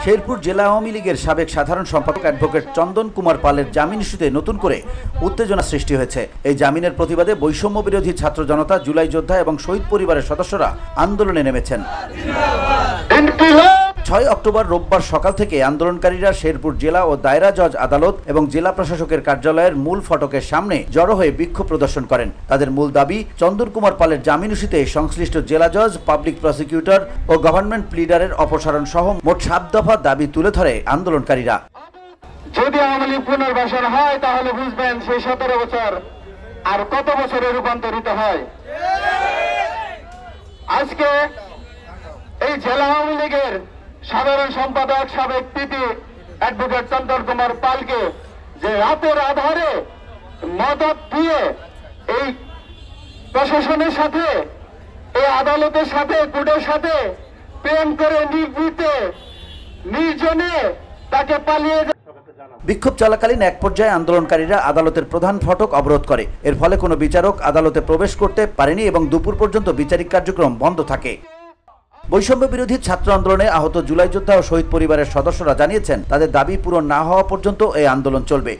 শেরপুর জেলা আওয়ামী লীগের সাবেক সাধারণ সম্পাদক অ্যাডভোকেট চন্দন কুমার পালের জামিন ইস্যুতে নতুন করে উত্তেজনা সৃষ্টি হয়েছে। এই জামিনের প্রতিবাদে বৈষম্য বিরোধী ছাত্র জনতা, জুলাই যোদ্ধা এবং শহীদ পরিবারের সদস্যরা আন্দোলনে নেমেছেন। ৬ অক্টোবর রোববার সকাল থেকে আন্দোলনকারীরা শেরপুর জেলা ও দায়রা জজ আদালত এবং জেলা প্রশাসকের কার্যালয়ের মূল ফটকের সামনে জড়ো হয়ে বিক্ষোভ প্রদর্শন করেন। তাদের মূল দাবি, চন্দন কুমার পালের জামিন ইস্যুতে সংশ্লিষ্ট জেলা জজ, পাবলিক প্রসিকিউটর ও গভর্নমেন্ট প্লিডারের অপসারণ সহ মোট ৭ দফা দাবি তুলে ধরে আন্দোলনকারীরা। যদি আওয়ামী লীগ পুনর্বাসন হয় তাহলে বুঝবেন সেই ১৭ বছর আর কত বছরে রূপান্তরিত হয়। আজকে এই জেলা আওয়ামী লীগের সাধারণ সম্পাদক সাবেক পিপি অ্যাডভোকেট চন্দন কুমার পালকে যে রাতের আধারে মদত দিয়ে এই প্রশাসনের সাথে, এই আদালতের সাথে, কোর্টের সাথে প্রেম করে নির্জনে তাকে পালিয়ে বিক্ষোভ চলাকালীন এক পর্যায়ে আন্দোলনকারীরা আদালতের প্রধান ফটক অবরোধ করে। এর ফলে কোনো বিচারক আদালতে প্রবেশ করতে পারেনি এবং দুপুর পর্যন্ত বিচারিক কার্যক্রম বন্ধ থাকে। বৈষম্য বিরোধী ছাত্র আন্দোলনে আহত জুলাই যোদ্ধা ও শহীদ পরিবারের সদস্যরা জানিয়েছেন, তাদের দাবি পূরণ না হওয়া পর্যন্ত এই আন্দোলন চলবে।